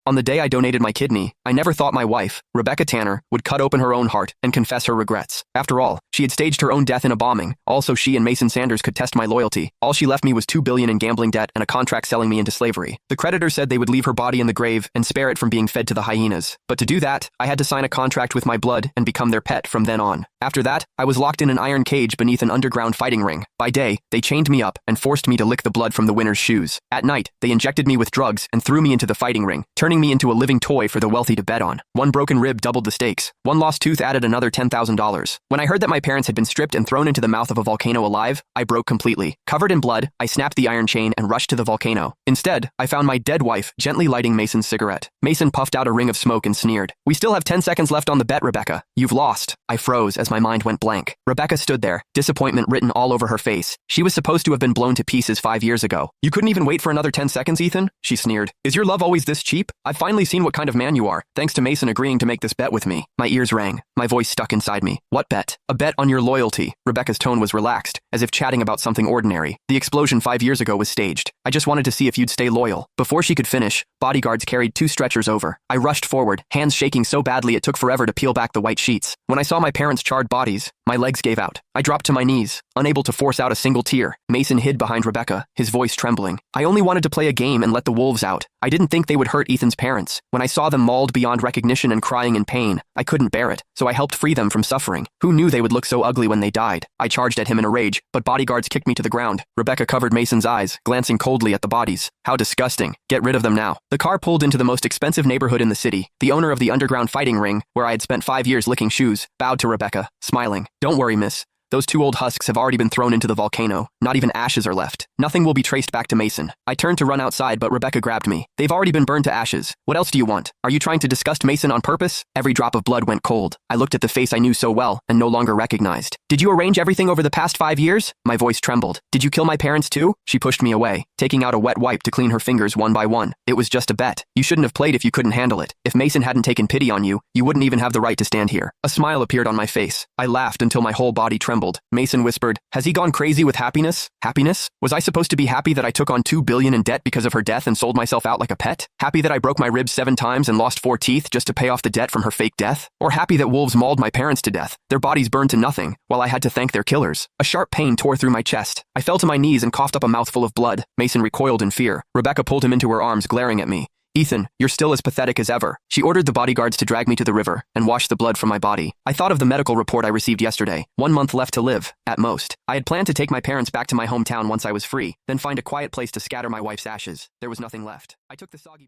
On the day I donated my kidney, I never thought my wife, Rebecca Tanner, would cut open her own heart and confess her regrets. After all, she had staged her own death in a bombing. Also, she and Mason Sanders could test my loyalty. All she left me was $2 billion in gambling debt and a contract selling me into slavery. The creditors said they would leave her body in the grave and spare it from being fed to the hyenas. But to do that, I had to sign a contract with my blood and become their pet from then on. After that, I was locked in an iron cage beneath an underground fighting ring. By day, they chained me up and forced me to lick the blood from the winner's shoes. At night, they injected me with drugs and threw me into the fighting ring, turning me into a living toy for the wealthy to bet on. One broken rib doubled the stakes. One lost tooth added another $10,000. When I heard that my parents had been stripped and thrown into the mouth of a volcano alive, I broke completely. Covered in blood, I snapped the iron chain and rushed to the volcano. Instead, I found my dead wife gently lighting Mason's cigarette. Mason puffed out a ring of smoke and sneered. "We still have 10 seconds left on the bet, Rebecca. You've lost." I froze as my mind went blank. Rebecca stood there, disappointment written all over her face. She was supposed to have been blown to pieces 5 years ago. "You couldn't even wait for another 10 seconds, Ethan?" she sneered. "Is your love always this cheap? I've finally seen what kind of man you are, thanks to Mason agreeing to make this bet with me." My ears rang. My voice stuck inside me. "What bet?" "A bet on your loyalty." Rebecca's tone was relaxed, as if chatting about something ordinary. "The explosion 5 years ago was staged. I just wanted to see if you'd stay loyal." Before she could finish, bodyguards carried 2 stretchers over. I rushed forward, hands shaking so badly it took forever to peel back the white sheets. When I saw my parents' charred bodies, my legs gave out. I dropped to my knees, unable to force out a single tear. Mason hid behind Rebecca, his voice trembling. "I only wanted to play a game and let the wolves out. I didn't think they would hurt Ethan's parents. When I saw them mauled beyond recognition and crying in pain, I couldn't bear it, so I helped free them from suffering. Who knew they would look so ugly when they died?" I charged at him in a rage, but bodyguards kicked me to the ground. Rebecca covered Mason's eyes, glancing coldly at the bodies. "How disgusting. Get rid of them now." The car pulled into the most expensive neighborhood in the city. The owner of the underground fighting ring, where I had spent 5 years licking shoes, bowed to Rebecca, smiling. "Don't worry, miss. Those 2 old husks have already been thrown into the volcano. Not even ashes are left. Nothing will be traced back to Mason." I turned to run outside, but Rebecca grabbed me. "They've already been burned to ashes. What else do you want? Are you trying to disgust Mason on purpose?" Every drop of blood went cold. I looked at the face I knew so well and no longer recognized. "Did you arrange everything over the past 5 years?" My voice trembled. "Did you kill my parents too?" She pushed me away, taking out a wet wipe to clean her fingers one by one. "It was just a bet. You shouldn't have played if you couldn't handle it. If Mason hadn't taken pity on you, you wouldn't even have the right to stand here." A smile appeared on my face. I laughed until my whole body trembled. Mason whispered, "Has he gone crazy with happiness?" Happiness? Was I supposed to be happy that I took on $2 billion in debt because of her death and sold myself out like a pet? Happy that I broke my ribs 7 times and lost 4 teeth just to pay off the debt from her fake death? Or happy that wolves mauled my parents to death, their bodies burned to nothing, while I had to thank their killers? A sharp pain tore through my chest. I fell to my knees and coughed up a mouthful of blood. Mason recoiled in fear. Rebecca pulled him into her arms, glaring at me. "Ethan, you're still as pathetic as ever." She ordered the bodyguards to drag me to the river and wash the blood from my body. I thought of the medical report I received yesterday. 1 month left to live, at most. I had planned to take my parents back to my hometown once I was free, then find a quiet place to scatter my wife's ashes. There was nothing left. I took the soggy